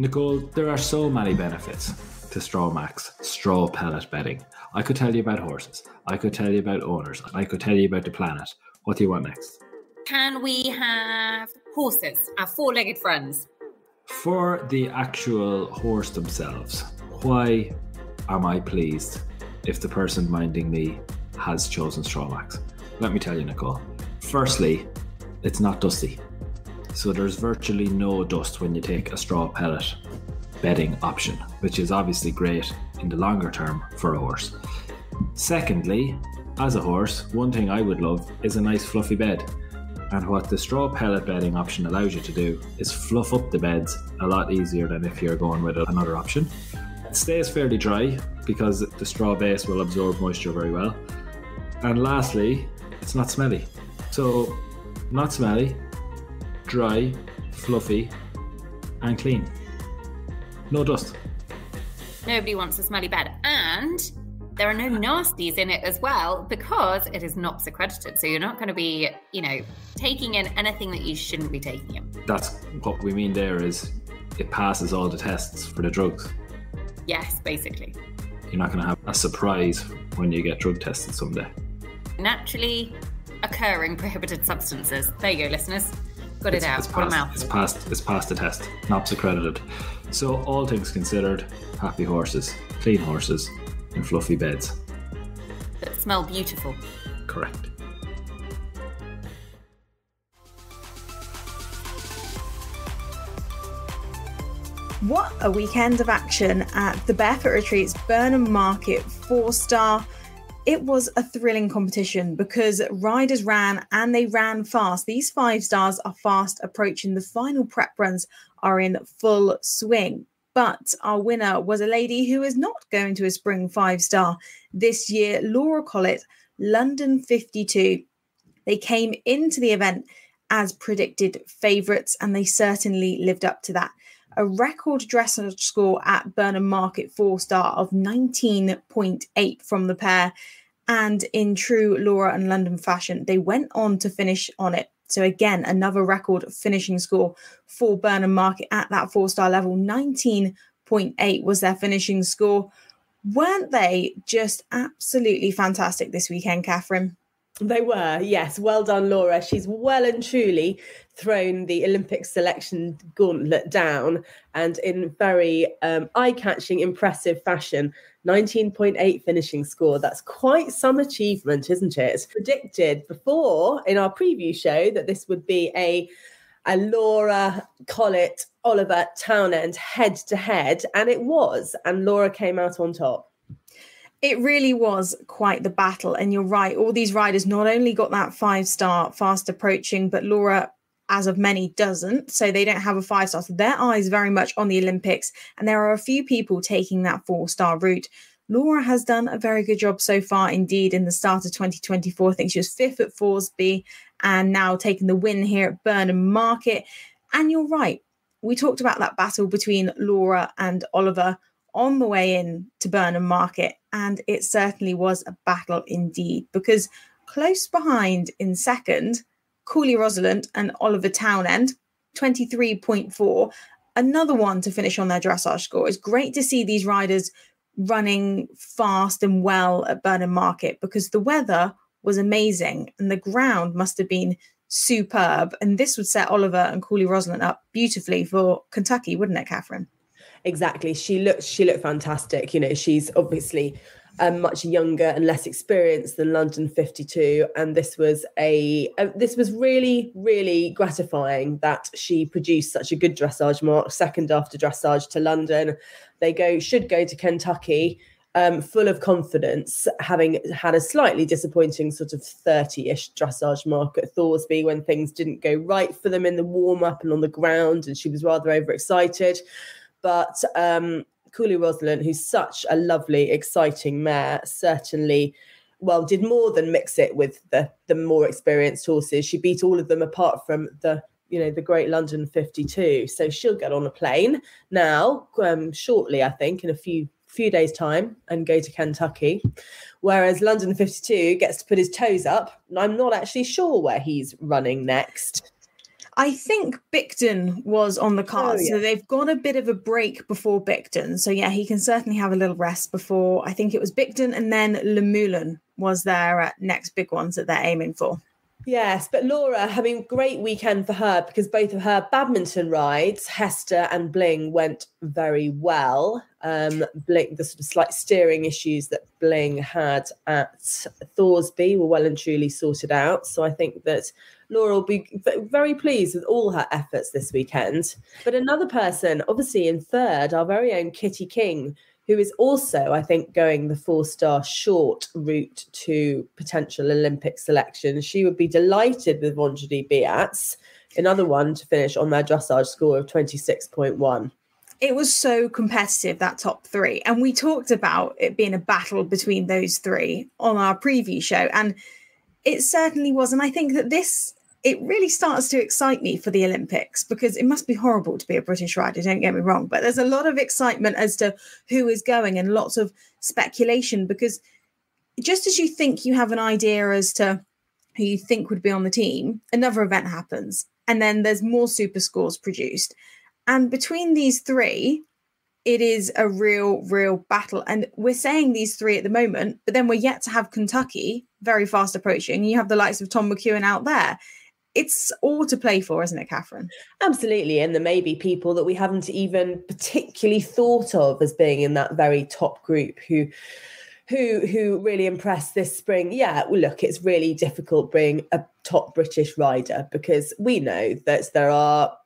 Nicole, there are so many benefits to Strawmax, straw pellet bedding. I could tell you about horses. I could tell you about owners. I could tell you about the planet. What do you want next? Can we have horses, our four-legged friends? For the actual horse themselves, why am I pleased if the person minding me has chosen Strawmax? Let me tell you, Nicole. Firstly, it's not dusty. So there's virtually no dust when you take a straw pellet bedding option, which is obviously great in the longer term for a horse. Secondly, as a horse, one thing I would love is a nice fluffy bed. And what the straw pellet bedding option allows you to do is fluff up the beds a lot easier than if you're going with another option. It stays fairly dry because the straw base will absorb moisture very well. And lastly, it's not smelly. So, not smelly, dry, fluffy, and clean. No dust. Nobody wants a smelly bed. And there are no nasties in it as well because it is NOPS accredited. So you're not going to be, taking in anything that you shouldn't be taking in. That's what we mean there is it passes all the tests for the drugs. Yes, basically. You're not going to have a surprise when you get drug tested someday. Naturally occurring prohibited substances. There you go, listeners. Got it out. It's passed the test. NOPS accredited. So all things considered, happy horses, clean horses, and fluffy beds. That smell beautiful. Correct. What a weekend of action at the Barefoot Retreats Burnham Market 4-star. It was a thrilling competition because riders ran and they ran fast. These 5 stars are fast approaching. The final prep runs are in full swing. But our winner was a lady who is not going to a spring 5-star this year, Laura Collett, London 52. They came into the event as predicted favourites and they certainly lived up to that. A record dressage score at Burnham Market 4-star of 19.8 from the pair. And in true Laura and London fashion, they went on to finish on it. So again, another record finishing score for Burnham Market at that 4-star level. 19.8 was their finishing score. Weren't they just absolutely fantastic this weekend, Catherine? They were, yes. Well done, Laura. She's well and truly thrown the Olympic selection gauntlet down and in very eye-catching, impressive fashion. 19.8 finishing score. That's quite some achievement, isn't it? Predicted before in our preview show that this would be a Laura Collett, Oliver Townend head-to-head, and it was. And Laura came out on top. It really was quite the battle. And you're right, all these riders not only got that 5-star fast approaching, but Laura, as of many, doesn't. So they don't have a 5-star. So their eyes very much on the Olympics. And there are a few people taking that 4-star route. Laura has done a very good job so far, indeed, in the start of 2024. I think she was 5th at Thorsby and now taking the win here at Burnham Market. And you're right. We talked about that battle between Laura and Oliver on the way in to Burnham Market, and it certainly was a battle indeed, because close behind in second, Cooley Rosalent and Oliver Townend, 23.4, another one to finish on their dressage score. It's great to see these riders running fast and well at Burnham Market because the weather was amazing and the ground must have been superb, and this would set Oliver and Cooley Rosalent up beautifully for Kentucky, wouldn't it, Catherine? Exactly. She looked fantastic. She's obviously much younger and less experienced than London 52. And this was really, really gratifying that she produced such a good dressage mark, second after dressage to London. They should go to Kentucky full of confidence, having had a slightly disappointing sort of 30-ish dressage mark at Thorsby when things didn't go right for them in the warm-up and on the ground, and she was rather overexcited. But Cooley Rosalent, who's such a lovely, exciting mare, certainly, did more than mix it with the more experienced horses. She beat all of them apart from the great London 52. So she'll get on a plane now, shortly, I think, in a few days' time, and go to Kentucky. Whereas London 52 gets to put his toes up. I'm not actually sure where he's running next. I think Bicton was on the cards, so they've got a bit of a break before Bicton. So yeah, he can certainly have a little rest before. I think it was Bicton, and then Lemoulen was their next big ones that they're aiming for. Yes, but Laura having a great weekend for her because both of her badminton rides, Hester and Bling, went very well. Bling, the sort of slight steering issues that Bling had at Thorsby were well and truly sorted out. So I think that Laura will be very pleased with all her efforts this weekend. But another person, obviously in third, our very own Kitty King, who is also, I think, going the 4-star short route to potential Olympic selection. She would be delighted with Vanjali Biats, another one to finish on their dressage score of 26.1. It was so competitive, that top three. And we talked about it being a battle between those three on our preview show. And it certainly was. And I think that it really starts to excite me for the Olympics, because it must be horrible to be a British rider, don't get me wrong, but there's a lot of excitement as to who is going and lots of speculation, because just as you think you have an idea as to who you think would be on the team, another event happens and then there's more super scores produced. And between these three, it is a real battle. And we're saying these three at the moment, but then we're yet to have Kentucky very fast approaching. You have the likes of Tom McEwen out there. It's all to play for, isn't it, Catherine? Absolutely. And there may be people that we haven't even particularly thought of as being in that very top group who really impressed this spring. Yeah, well, look, it's really difficult being a top British rider, because we know that there are,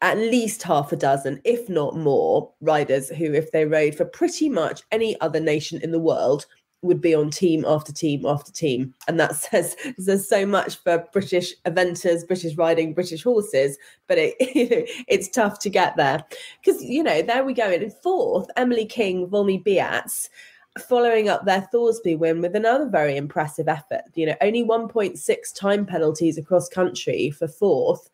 at least half a dozen, if not more, riders who, if they rode for pretty much any other nation in the world, would be on team after team after team. And that says so much for British eventers, British riding, British horses, but it's tough to get there. Because, there we go. In fourth, Emily King, Volmi Biats, following up their Thorsby win with another very impressive effort. Only 1.6 time penalties across country for fourth.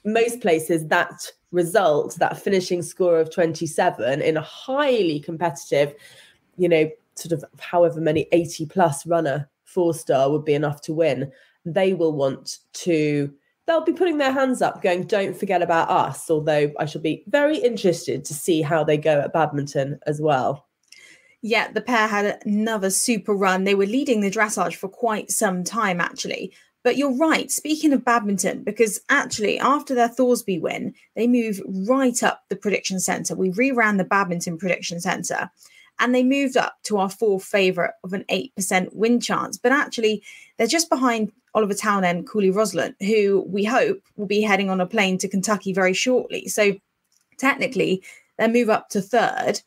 Most places that result, that finishing score of 27 in a highly competitive, sort of however many 80 plus runner 4-star would be enough to win. They'll be putting their hands up going, don't forget about us. Although I shall be very interested to see how they go at badminton as well. Yeah, the pair had another super run. They were leading the dressage for quite some time, actually. But you're right, speaking of badminton, because actually after their Thorsby win, they moved right up the prediction centre. We reran the badminton prediction centre, and they moved up to our fourth favourite of an 8% win chance. But actually, they're just behind Oliver Townend, Cooley, Rosalent, who we hope will be heading on a plane to Kentucky very shortly. So technically, they move up to third.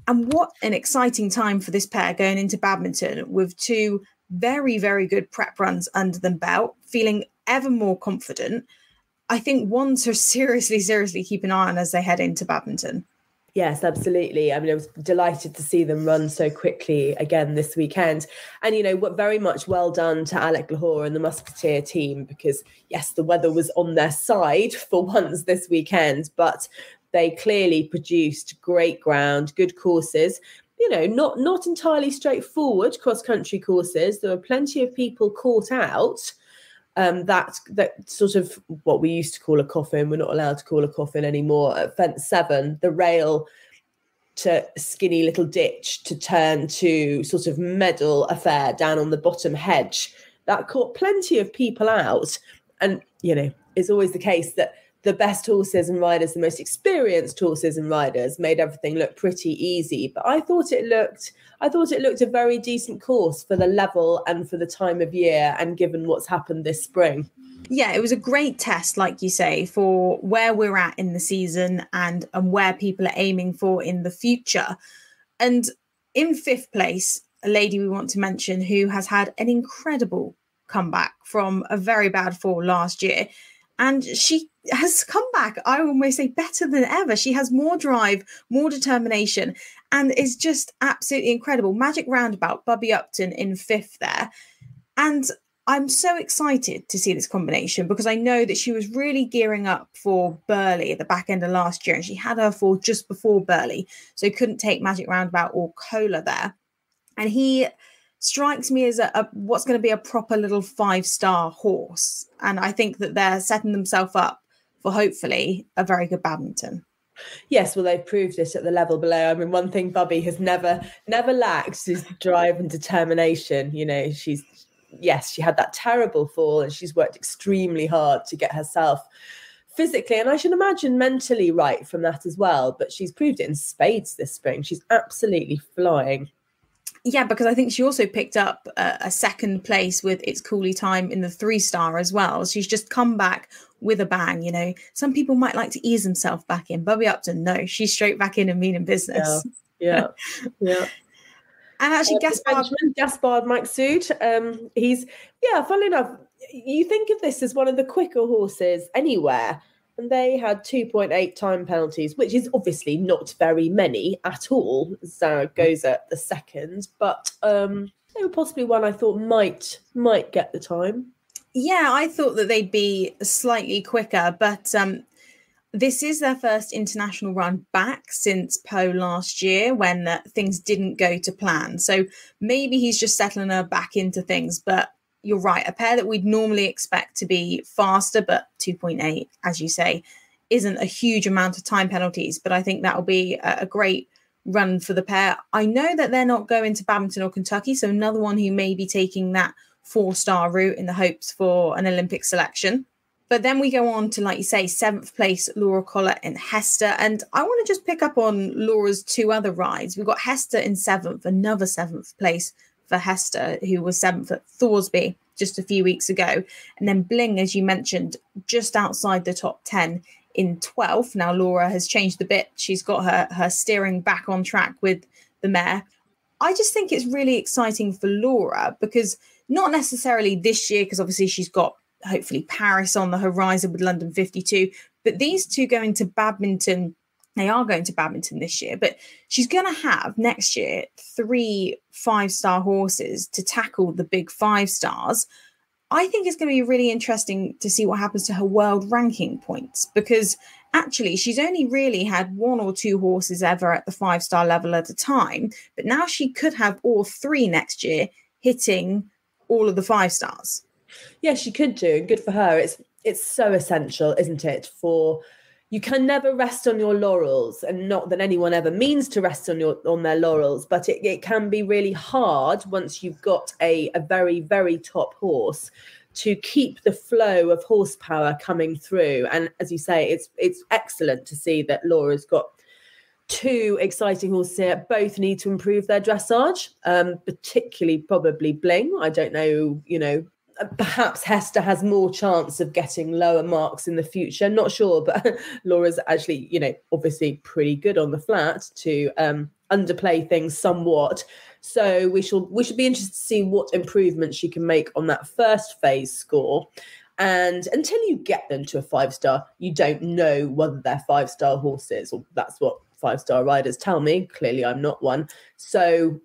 And what an exciting time for this pair going into badminton with two very, very good prep runs under them belt, feeling ever more confident. I think one to seriously keep an eye on as they head into badminton. Yes, absolutely. I mean, I was delighted to see them run so quickly again this weekend. And, what very much well done to Alec Lahore and the Musketeer team, because, yes, the weather was on their side for once this weekend, but they clearly produced great ground, good courses. Not entirely straightforward cross-country courses. There were plenty of people caught out. That sort of what we used to call a coffin. We're not allowed to call a coffin anymore. At fence 7, the rail to skinny little ditch to turn to sort of medal affair down on the bottom hedge. That caught plenty of people out. And, it's always the case that the best horses and riders, the most experienced horses and riders made everything look pretty easy. But I thought it looked a very decent course for the level and for the time of year and given what's happened this spring. Yeah, it was a great test, like you say, for where we're at in the season and where people are aiming for in the future. And in fifth place, a lady we want to mention who has had an incredible comeback from a very bad fall last year. And she has come back, I almost say, better than ever. She has more drive, more determination, and is just absolutely incredible. Magic Roundabout, Bubby Upton in fifth there. And I'm so excited to see this combination because I know that she was really gearing up for Burley at the back end of last year, and she had her fall just before Burley, so couldn't take Magic Roundabout or Cola there. And he strikes me as a what's going to be a proper little 5-star horse. And I think that they're setting themselves up for hopefully a very good Badminton. Yes, well, they've proved it at the level below. I mean, one thing Bubby has never lacked is drive and determination. You know, she had that terrible fall and she's worked extremely hard to get herself physically, and I should imagine mentally right from that as well. But she's proved it in spades this spring. She's absolutely flying. Yeah, because I think she also picked up a second place with It's Cooley time in the 3-star as well. She's just come back with a bang, you know. Some people might like to ease themselves back in. Bubby Upton, no, she's straight back in and meaning business. Yeah. And actually, Gaspard Maksud, he's, funnily enough, you think of this as one of the quicker horses anywhere. And they had 2.8 time penalties, which is obviously not very many at all. Zara goes at the second, but they were possibly one I thought might get the time. Yeah, I thought that they'd be slightly quicker, but this is their first international run back since Po last year when things didn't go to plan. So maybe he's just settling her back into things, but you're right, a pair that we'd normally expect to be faster, but 2.8, as you say, isn't a huge amount of time penalties. But I think that'll be a great run for the pair. I know that they're not going to Badminton or Kentucky, so another one who may be taking that 4-star route in the hopes for an Olympic selection. But then we go on to, like you say, 7th place, Laura Collett and Hester. And I want to just pick up on Laura's 2 other rides. We've got Hester in 7th, another 7th place for Hester, who was 7th at Thorsby just a few weeks ago. And then Bling, as you mentioned, just outside the top 10 in 12th. Now, Laura has changed a bit. She's got her steering back on track with the mare. I just think it's really exciting for Laura because not necessarily this year, because obviously she's got hopefully Paris on the horizon with London 52, but these two going to Badminton. They are going to Badminton this year, but she's going to have next year 3 5-star horses to tackle the big 5-stars. I think it's going to be really interesting to see what happens to her world ranking points, because actually she's only really had 1 or 2 horses ever at the 5-star level at a time, but now she could have all 3 next year hitting all of the 5-stars. Yeah, she could do. Good for her. It's so essential, isn't it, for... You can never rest on your laurels, and not that anyone ever means to rest on their laurels, but it can be really hard once you've got a very, very top horse to keep the flow of horsepower coming through. And as you say, it's excellent to see that Laura's got 2 exciting horses here. Both need to improve their dressage, particularly probably Bling. I don't know, perhaps Hester has more chance of getting lower marks in the future. Not sure, but Laura's actually, obviously pretty good on the flat to underplay things somewhat. So we should be interested to see what improvements she can make on that first phase score. And until you get them to a 5-star, you don't know whether they're 5-star horses, or that's what 5-star riders tell me. Clearly, I'm not one. So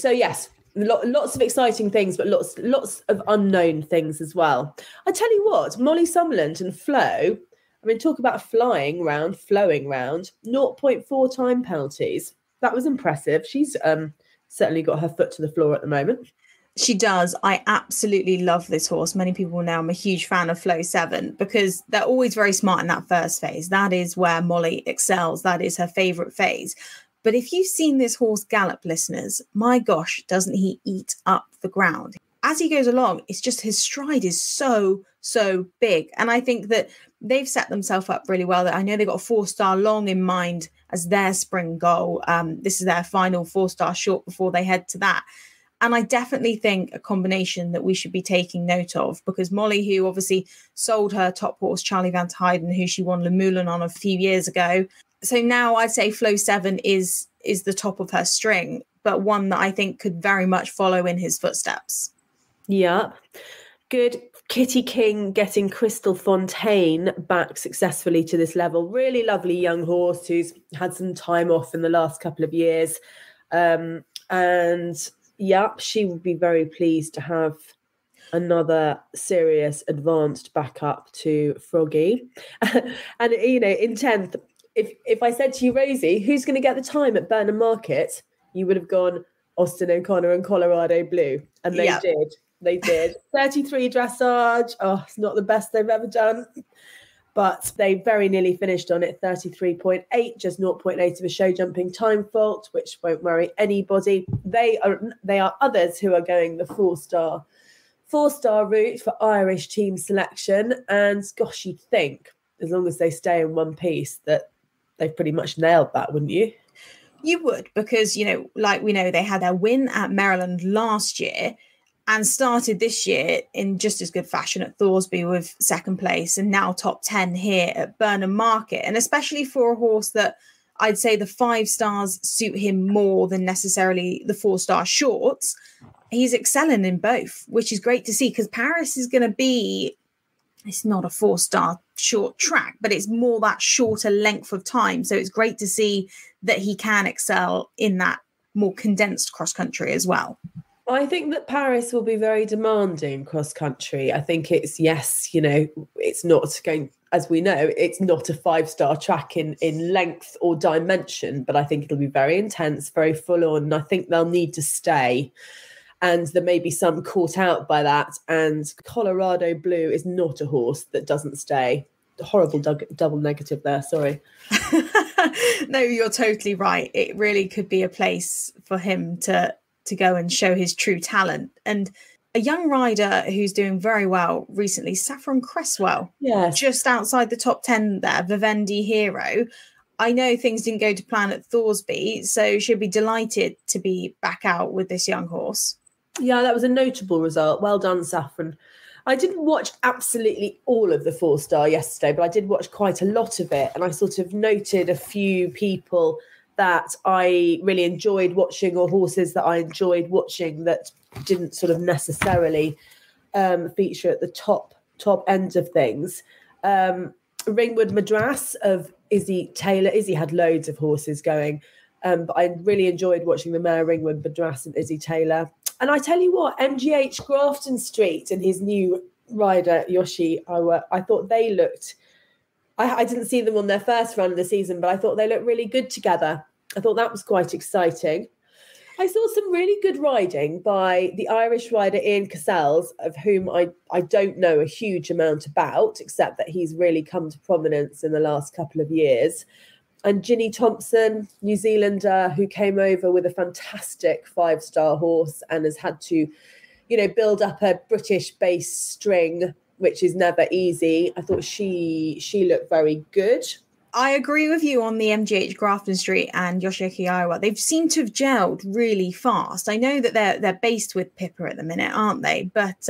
yes. Lots of exciting things, but lots of unknown things as well. I tell you what, Molly Summerland and Flo, talk about flowing round, 0.4 time penalties. That was impressive. She's certainly got her foot to the floor at the moment. She does. I absolutely love this horse. Many people know I'm a huge fan of Flo 7 because they're always very smart in that first phase. That is where Molly excels. That is her favourite phase. But if you've seen this horse gallop, listeners, my gosh, doesn't he eat up the ground? As he goes along, it's just his stride is so big. And I think that they've set themselves up really well. I know they've got a 4-star long in mind as their spring goal. This is their final 4-star short before they head to that. And I definitely think a combination that we should be taking note of, because Molly, who obviously sold her top horse, Charlie Van Teyden, who she won Le Moulin on a few years ago. So now I'd say Flo 7 is the top of her string, but one that I think could very much follow in his footsteps. Yeah. Good. Kitty King getting Crystal Fontaine back successfully to this level. Really lovely young horse who's had some time off in the last couple of years. And yeah, she would be very pleased to have another serious advanced backup to Froggy. And, in 10th, if I said to you, Rosie, who's going to get the time at Burnham Market, you would have gone, Austin O'Connor and Colorado Blue. And they did. They did. 33 dressage. Oh, it's not the best they've ever done. But they very nearly finished on it, 33.8, just 0.8 of a show jumping time fault, which won't worry anybody. They are others who are going the four-star route for Irish team selection. And gosh, you'd think, as long as they stay in one piece, that they've pretty much nailed that, wouldn't you? You would, because, like we know, they had their win at Maryland last year and started this year in just as good fashion at Thorsby with second place and now top 10 here at Burnham Market. And especially for a horse that I'd say the 5 stars suit him more than necessarily the 4-star shorts, he's excelling in both, which is great to see, because Paris is going to be, it's not a 4-star short track, but it's more that shorter length of time. So it's great to see that he can excel in that more condensed cross country as well. I think that Paris will be very demanding cross country. I think it's not going, as we know, it's not a 5-star track in length or dimension, but I think it'll be very intense, very full on. And I think they'll need to stay. And there may be some caught out by that. And Colorado Blue is not a horse that doesn't stay. Horrible double negative there, sorry. No, you're totally right. It really could be a place for him to go and show his true talent. And a young rider who's doing very well recently, Saffron Cresswell, just outside the top 10 there, Vivendi Hero. I know things didn't go to plan at Thorsby, so she'll be delighted to be back out with this young horse. Yeah, that was a notable result. Well done, Saffron. I didn't watch absolutely all of the 4-star yesterday, but I did watch quite a lot of it. And I sort of noted a few people that I really enjoyed watching, or horses that I enjoyed watching that didn't sort of necessarily feature at the top end of things. Ringwood Madras of Izzy Taylor. Izzy had loads of horses going, but I really enjoyed watching the mare Ringwood Madras and Izzy Taylor. And I tell you what, MGH Grafton Street and his new rider, Yoshi, I thought they looked... I didn't see them on their first run of the season, but I thought they looked really good together. I thought that was quite exciting. I saw some really good riding by the Irish rider Ian Cassels, of whom I don't know a huge amount about, except that he's really come to prominence in the last couple of years. And Ginny Thompson, New Zealander, who came over with a fantastic 5-star horse and has had to, build up a British-based string, which is never easy. I thought she looked very good. I agree with you on the MGH Grafton Street and Yoshiki Iowa. They've seemed to have gelled really fast. I know that they're based with Pippa at the minute, aren't they? But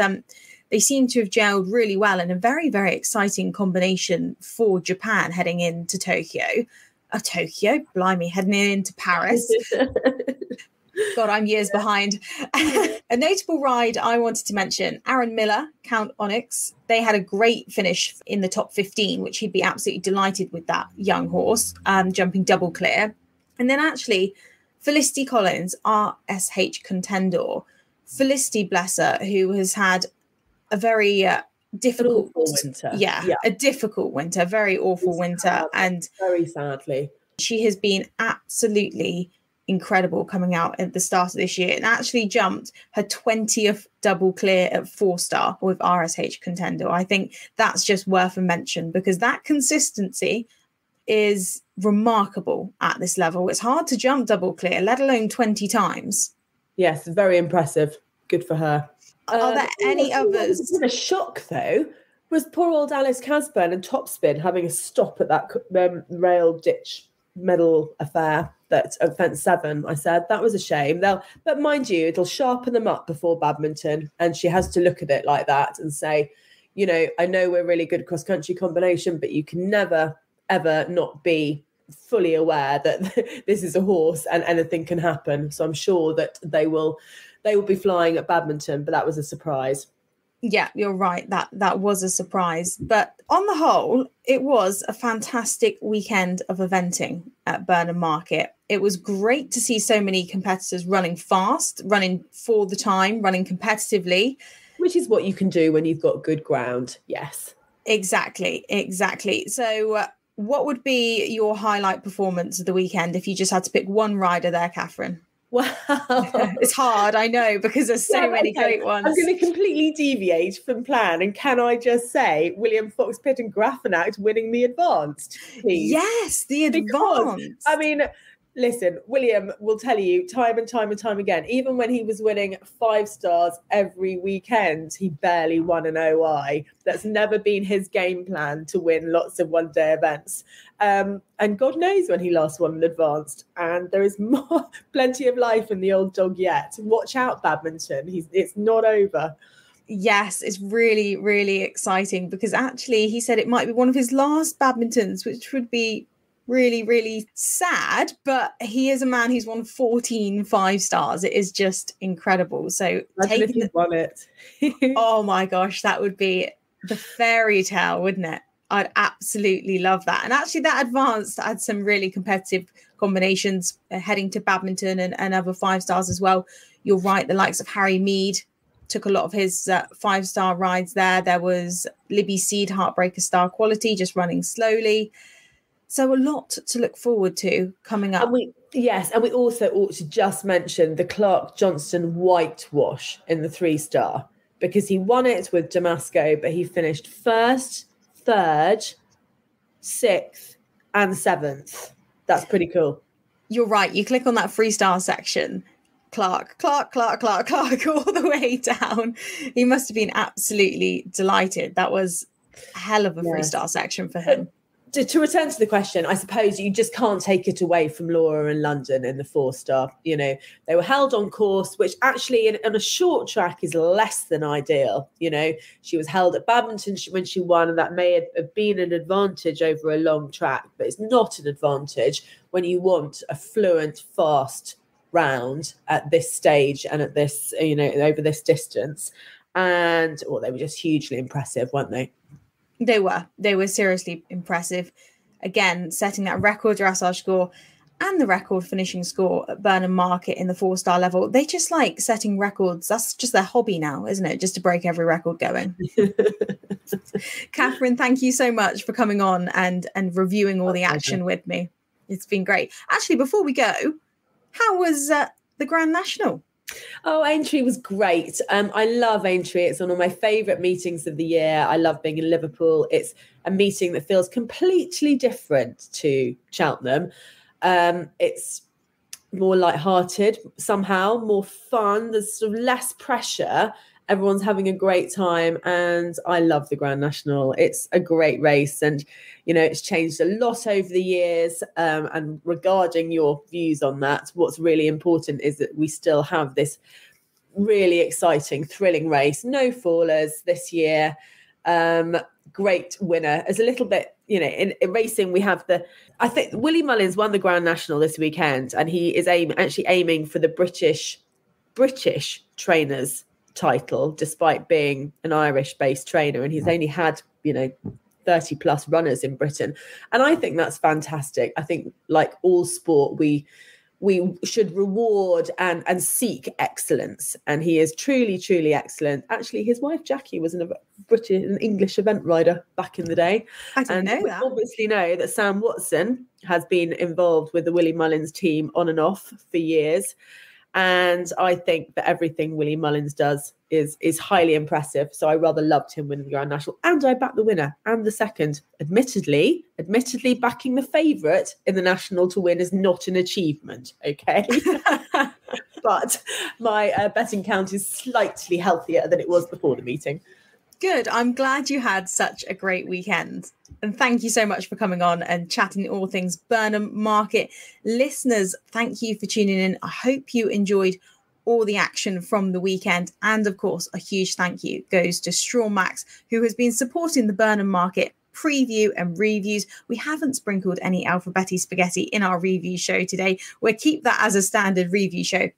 they seem to have gelled really well in a very, very exciting combination for Japan heading into Tokyo. Heading into Paris. God, I'm years behind. A notable ride I wanted to mention, Aaron Miller, Count Onyx. They had a great finish in the top 15, which he'd be absolutely delighted with that young horse, jumping double clear. And then actually, Felicity Collins, RSH contender. Felicity, bless her, who has had a very difficult winter. A difficult winter, very awful winter. And very sadly. She has been absolutely incredible coming out at the start of this year and actually jumped her 20th double clear at 4-star with RSH contender. I think that's just worth a mention because that consistency is remarkable at this level. It's hard to jump double clear, let alone 20 times. Yes, very impressive. Good for her. Are there any others? A shock, though, was poor old Alice Casburn and Topspin having a stop at that rail ditch medal affair that at fence 7. I said that was a shame. But mind you, it'll sharpen them up before badminton, and she has to look at it like that and say, I know we're really good cross country combination, but you can never ever not be fully aware that this is a horse and anything can happen. So I'm sure that they will be flying at badminton, but that was a surprise. Yeah, you're right. That was a surprise. But on the whole, it was a fantastic weekend of eventing at Burnham Market. It was great to see so many competitors running fast, running for the time, running competitively. Which is what you can do when you've got good ground. Yes. Exactly. So what would be your highlight performance of the weekend if you just had to pick one rider there, Catherine? Wow. It's hard, I know, because there's so many great ones. I'm going to completely deviate from plan. And can I just say, William Fox Pitt and Grafenacht winning the advanced, please? Yes, the advanced. Because, I mean, listen, William will tell you time and time and time again, even when he was winning 5 stars every weekend, he barely won an OI. That's never been his game plan, to win lots of one-day events. And God knows when he last won an advanced. And there is plenty of life in the old dog yet. Watch out, badminton. It's not over. Yes, it's really, really exciting, because actually he said it might be one of his last badmintons, which would be really, really sad, but he is a man who's won 14 5-stars. It is just incredible. So imagine if he won it. Oh my gosh, that would be the fairy tale, wouldn't it? I'd absolutely love that. And actually that advanced had some really competitive combinations heading to badminton and other 5-stars as well. You're right, the likes of Harry Mead took a lot of his 5-star rides there. There was Libby Seed, Heartbreaker Star Quality, just running slowly. So a lot to look forward to coming up. And we also ought to just mention the Clark Johnston whitewash in the 3-star, because he won it with Damasco, but he finished 1st, 3rd, 6th and 7th. That's pretty cool. You're right. You click on that 3-star section, Clark, all the way down. He must have been absolutely delighted. That was a hell of a 3-star section for him. To return to the question, I suppose you just can't take it away from Laura and London in the 4-star. You know, they were held on course, which actually in a short track is less than ideal. You know, she was held at badminton when she won, and that may have been an advantage over a long track, but it's not an advantage when you want a fluent, fast round at this stage and at this, you know, over this distance. And they were just hugely impressive, weren't they? They were seriously impressive. Again, setting that record dressage score and the record finishing score at Burnham Market in the 4-star level. They just like setting records. That's just their hobby now, isn't it? Just to break every record going. Catherine, thank you so much for coming on and reviewing all the action with me. It's been great. Actually, before we go, how was the Grand National? Oh, Aintree was great. I love Aintree. It's one of my favourite meetings of the year. I love being in Liverpool. It's a meeting that feels completely different to Cheltenham. It's more lighthearted somehow, more fun. There's sort of less pressure. Everyone's having a great time, and I love the Grand National. It's a great race, and you know, it's changed a lot over the years. And regarding your views on that, what's really important is that we still have this really exciting, thrilling race. No fallers this year. Great winner. As a little bit, you know, in racing, we have I think Willie Mullins won the Grand National this weekend, and he is actually aiming for the British trainers title, despite being an Irish-based trainer, and he's only had, you know, 30 plus runners in Britain, and I think that's fantastic. I think, like all sport, we should reward and seek excellence, and he is truly excellent. Actually, his wife Jackie was an English event rider back in the day. I didn't know that. We obviously know that Sam Watson has been involved with the Willie Mullins team on and off for years. And I think that everything Willie Mullins does is highly impressive. So I rather loved him winning the Grand National. And I backed the winner and the second. Admittedly, backing the favourite in the National to win is not an achievement, okay? But my betting count is slightly healthier than it was before the meeting. Good. I'm glad you had such a great weekend. And thank you so much for coming on and chatting all things Burnham Market. Listeners, thank you for tuning in. I hope you enjoyed all the action from the weekend. And of course, a huge thank you goes to StrawMax, who has been supporting the Burnham Market preview and reviews. We haven't sprinkled any Alphabetti spaghetti in our review show today. We'll keep that as a standard review show.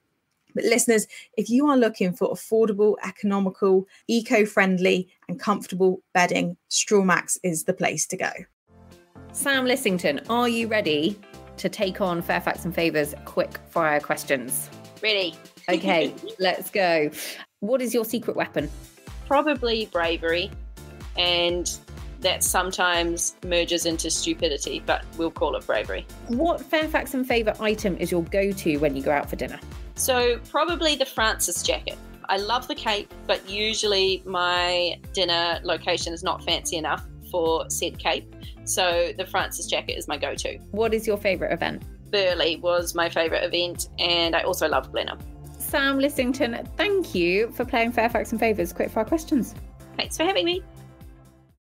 But listeners, if you are looking for affordable, economical, eco-friendly and comfortable bedding, StrawMax is the place to go. Sam Lissington, are you ready to take on Fairfax and Favour's quick fire questions? Ready. Okay, let's go. What is your secret weapon? Probably bravery, and that sometimes merges into stupidity, but we'll call it bravery. What Fairfax and Favour item is your go-to when you go out for dinner? So probably the Francis jacket. I love the cape, but usually my dinner location is not fancy enough for said cape. So the Francis jacket is my go-to. What is your favourite event? Burley was my favourite event, and I also love Blenheim. Sam Lissington, thank you for playing Fairfax and Favours Quickfire Questions. Thanks for having me.